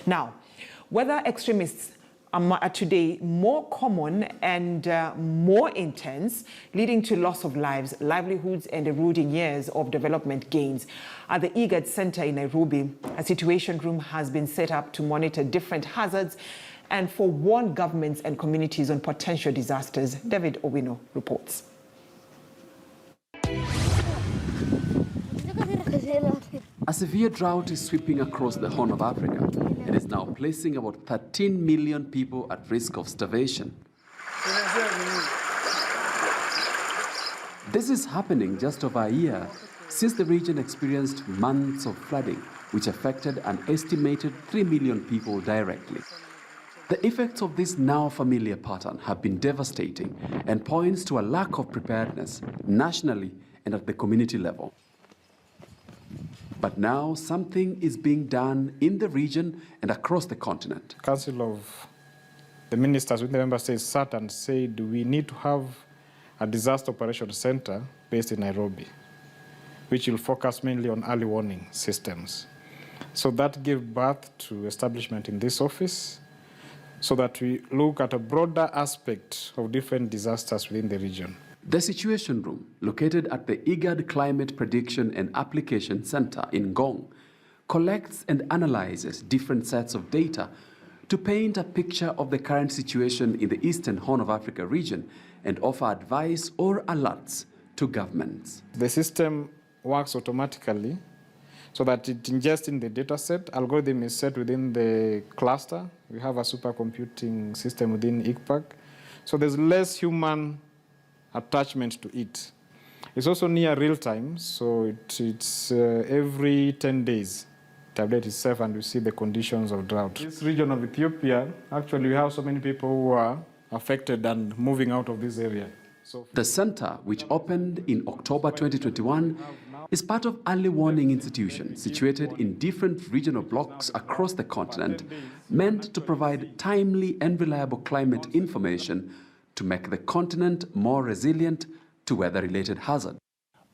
Now, weather extremists are today more common and more intense, leading to loss of lives, livelihoods, and eroding years of development gains. At the IGAD Center in Nairobi, a situation room has been set up to monitor different hazards and forewarn governments and communities on potential disasters. David Owino reports. A severe drought is sweeping across the Horn of Africa and is now placing about 13 million people at risk of starvation. This is happening just over a year since the region experienced months of flooding, which affected an estimated 3 million people directly. The effects of this now familiar pattern have been devastating and points to a lack of preparedness nationally and at the community level. But now something is being done in the region and across the continent. Council of the Ministers with the member states sat and said we need to have a disaster operations center based in Nairobi, which will focus mainly on early warning systems. So that gave birth to establishment in this office so that we look at a broader aspect of different disasters within the region. The Situation Room, located at the IGAD Climate Prediction and Application Center in Ngong, collects and analyzes different sets of data to paint a picture of the current situation in the Eastern Horn of Africa region and offer advice or alerts to governments. The system works automatically so that it ingests in the data set. Algorithm is set within the cluster. We have a supercomputing system within IGPAC. So there's less human attachment to it. It's also near real time, so it's every 10 days. The update itself and we see the conditions of drought. This region of Ethiopia, actually we have so many people who are affected and moving out of this area. The center, which opened in October 2021, is part of early warning institutions situated in different regional blocks across the continent, meant to provide timely and reliable climate information to make the continent more resilient to weather-related hazards.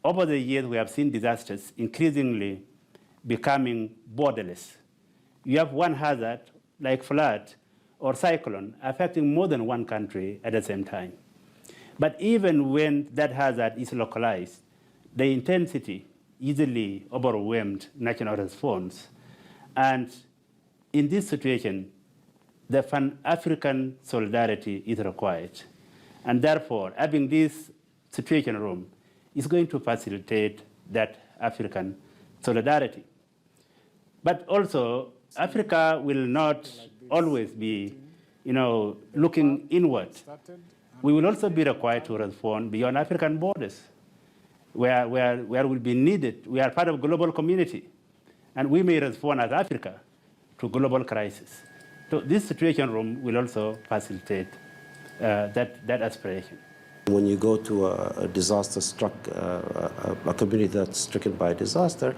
Over the years, we have seen disasters increasingly becoming borderless. You have one hazard, like flood or cyclone, affecting more than one country at the same time. But even when that hazard is localized, the intensity easily overwhelmed national response. And in this situation, the Pan-African solidarity is required. And therefore, having this situation room is going to facilitate that African solidarity. But also, Africa will not always be, looking inward. We will also be required to respond beyond African borders, where we'll be needed. We are part of a global community, and we may respond as Africa to global crisis. So this situation room will also facilitate that aspiration. When you go to a disaster-struck, a community that's stricken by a disaster,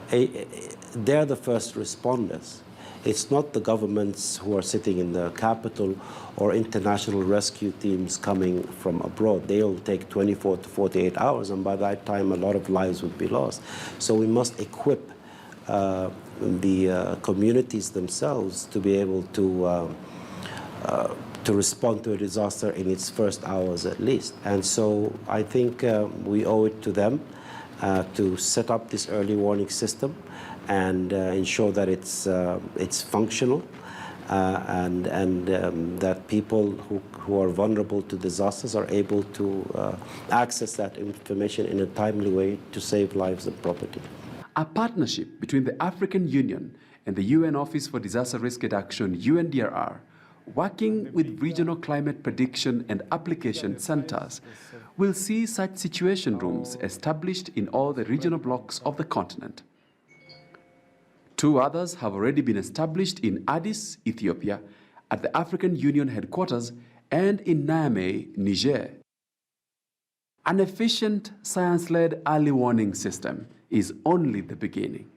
they're the first responders. It's not the governments who are sitting in the capital or international rescue teams coming from abroad. They'll take 24 to 48 hours, and by that time, a lot of lives would be lost. So we must equip the communities themselves to be able to respond to a disaster in its first hours at least. And so I think we owe it to them to set up this early warning system and ensure that it's functional and that people who are vulnerable to disasters are able to access that information in a timely way to save lives and property. A partnership between the African Union and the UN Office for Disaster Risk Reduction, UNDRR, working with regional climate prediction and application centers, will see such situation rooms established in all the regional blocks of the continent. 2 others have already been established in Addis, Ethiopia, at the African Union headquarters, and in Niamey, Niger. An efficient, science-led early warning system is only the beginning.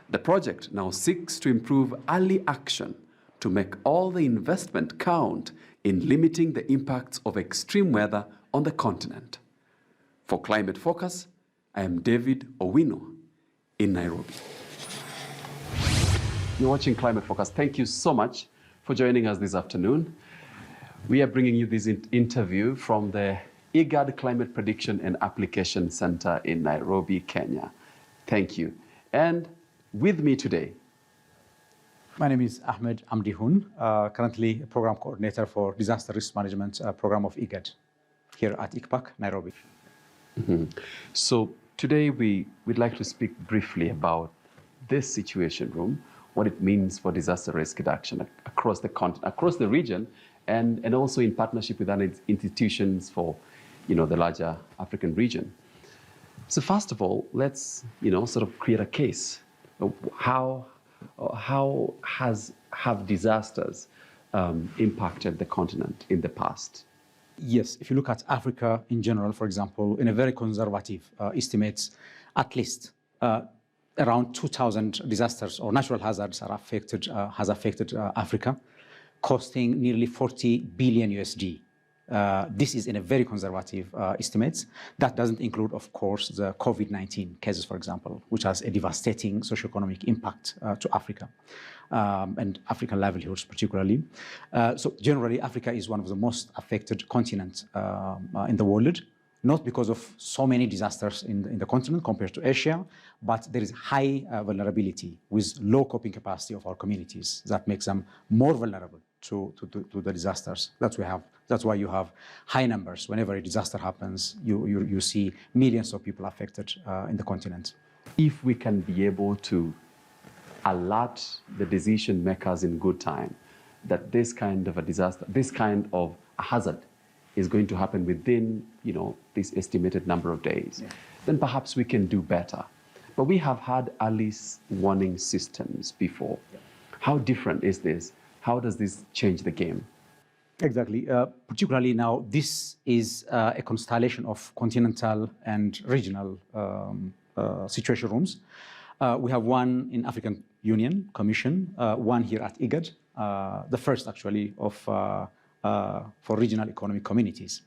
The project now seeks to improve early action to make all the investment count in limiting the impacts of extreme weather on the continent. For Climate Focus, I am David Owino in Nairobi. You're watching Climate Focus. Thank you so much for joining us this afternoon. We are bringing you this interview from the IGAD Climate Prediction and Application Center in Nairobi, Kenya. Thank you. And with me today, my name is Ahmed Amdihun, currently a program coordinator for disaster risk management program of IGAD here at ICPAC, Nairobi. So today we'd like to speak briefly about this situation room, what it means for disaster risk reduction across the continent, across the region, and also in partnership with other institutions for, the larger African region. So first of all, let's, sort of create a case. How have disasters impacted the continent in the past? Yes, if you look at Africa in general, for example, in a very conservative estimates, at least around 2,000 disasters or natural hazards has affected Africa, costing nearly 40 billion USD. This is in a very conservative estimates. That doesn't include, of course, the COVID-19 cases, for example, which has a devastating socioeconomic impact to Africa and African livelihoods particularly. So generally, Africa is one of the most affected continents in the world, not because of so many disasters in the continent compared to Asia, but there is high vulnerability with low coping capacity of our communities that makes them more vulnerable to the disasters. That's why you have high numbers. Whenever a disaster happens, you see millions of people affected in the continent. If we can be able to alert the decision makers in good time that this kind of a disaster, this kind of a hazard is going to happen within, this estimated number of days, then perhaps we can do better. But we have had early warning systems before. How different is this? How does this change the game? Exactly. Particularly now, this is a constellation of continental and regional situation rooms. We have one in African Union Commission, one here at IGAD, the first actually for regional economic communities.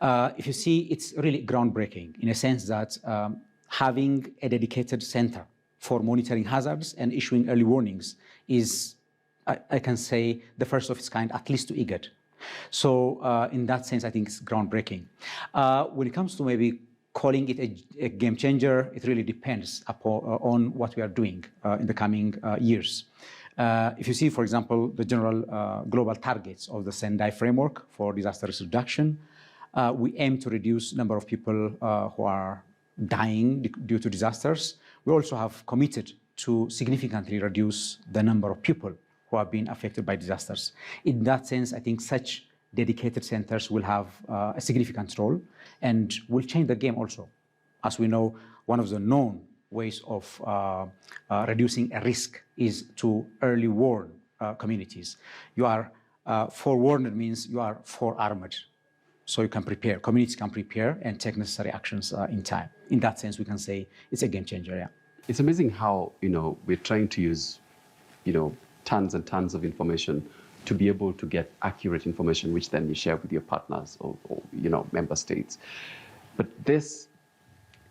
If you see, it's really groundbreaking in a sense that having a dedicated center for monitoring hazards and issuing early warnings is, I can say, the first of its kind, at least to IGAD. So in that sense, I think it's groundbreaking. When it comes to maybe calling it a game changer, it really depends on what we are doing in the coming years. If you see, for example, the general global targets of the Sendai framework for disaster risk reduction, we aim to reduce the number of people who are dying due to disasters. We also have committed to significantly reduce the number of people who have been affected by disasters. In that sense, I think such dedicated centers will have a significant role and will change the game also. As we know, one of the known ways of reducing a risk is to early warn communities. You are forewarned means you are forearmed. So you can prepare, communities can prepare and take necessary actions in time. In that sense, we can say it's a game changer, yeah. It's amazing how, we're trying to use, tons and tons of information to be able to get accurate information, which then you share with your partners or member states. But this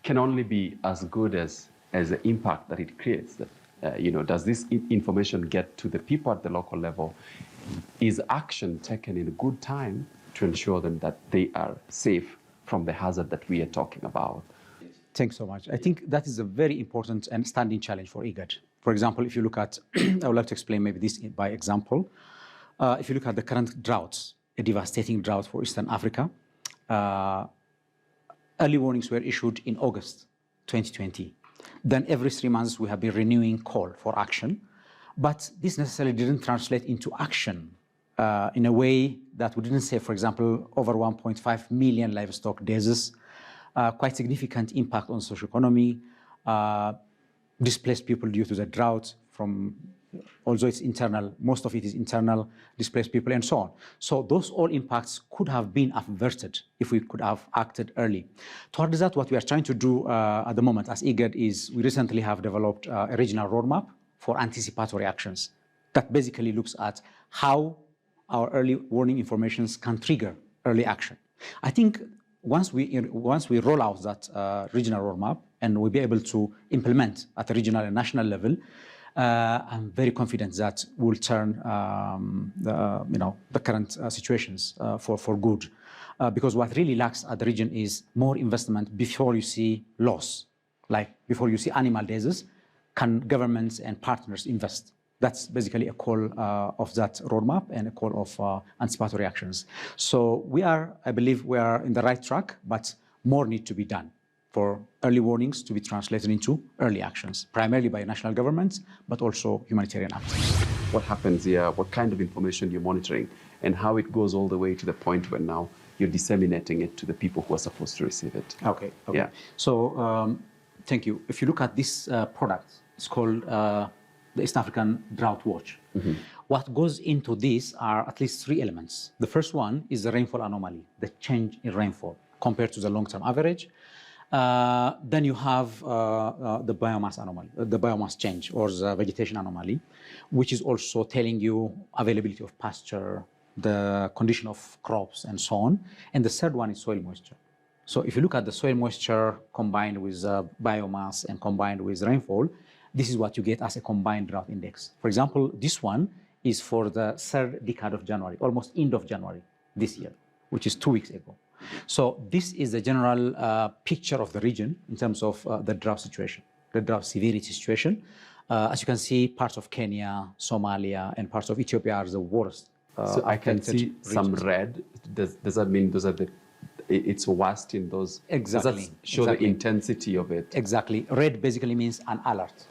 can only be as good as the impact that it creates. That, does this information get to the people at the local level? Is action taken in a good time to ensure them that they are safe from the hazard that we are talking about? Thanks so much. I think that is a very important and standing challenge for IGAD. For example, if you look at, I would like to explain maybe this by example. If you look at the current droughts, a devastating drought for Eastern Africa, early warnings were issued in August 2020. Then every 3 months, we have been renewing call for action. But this necessarily didn't translate into action in a way that we didn't say, for example, over 1.5 million livestock deaths, quite significant impact on social economy, displaced people due to the drought from, although it's internal, most of it is internal, displaced people and so on. So those all impacts could have been averted if we could have acted early. Towards that, what we are trying to do at the moment as IGAD is we recently have developed a regional roadmap for anticipatory actions that basically looks at how our early warning informations can trigger early action. I think once we roll out that regional roadmap and we'll be able to implement at a regional and national level, I'm very confident that we'll turn the current situations for good. Because what really lacks at the region is more investment before you see loss. Like before you see animal diseases, can governments and partners invest? That's basically a call of that roadmap and a call of anticipatory actions. So I believe we are in the right track, but more need to be done for early warnings to be translated into early actions, primarily by national governments, but also humanitarian actors. What happens here, what kind of information you're monitoring, and how it goes all the way to the point where now you're disseminating it to the people who are supposed to receive it. Okay. Yeah. So thank you. If you look at this product, it's called the East African Drought Watch. Mm-hmm. What goes into this are at least 3 elements. The first one is the rainfall anomaly, the change in rainfall compared to the long-term average. Then you have the biomass anomaly, the biomass change or the vegetation anomaly, which is also telling you availability of pasture, the condition of crops, and so on. And the third one is soil moisture. So if you look at the soil moisture combined with biomass and combined with rainfall, this is what you get as a combined drought index. For example, this one is for the 3rd decade of January, almost end of January this year, which is 2 weeks ago. So this is the general picture of the region in terms of the drought situation, the drought severity situation. As you can see, parts of Kenya, Somalia, and parts of Ethiopia are the worst. So I can see regions. Some red. Does that mean those are it's worst in those? Exactly. Does that show the intensity of it? Exactly. Red basically means an alert,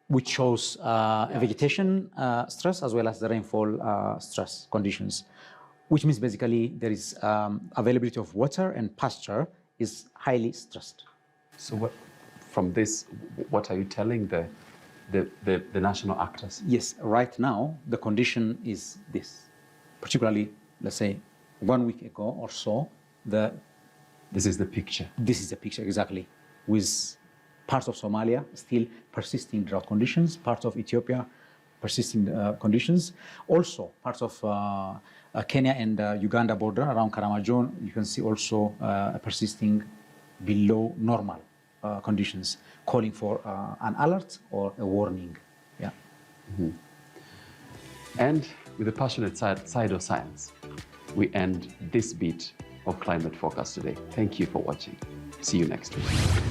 which shows vegetation stress as well as the rainfall stress conditions, which means basically there is availability of water and pasture is highly stressed. So from this, what are you telling the national actors? Yes, right now the condition is this. Particularly, let's say 1 week ago or so, this is the picture. This is the picture, exactly, with parts of Somalia still persisting drought conditions, parts of Ethiopia persisting conditions. Also, parts of Kenya and Uganda border around Karamajong, you can see also persisting below normal conditions, calling for an alert or a warning. Yeah. Mm-hmm. And with the passionate side of science, we end this bit of Climate Focus today. Thank you for watching. See you next week.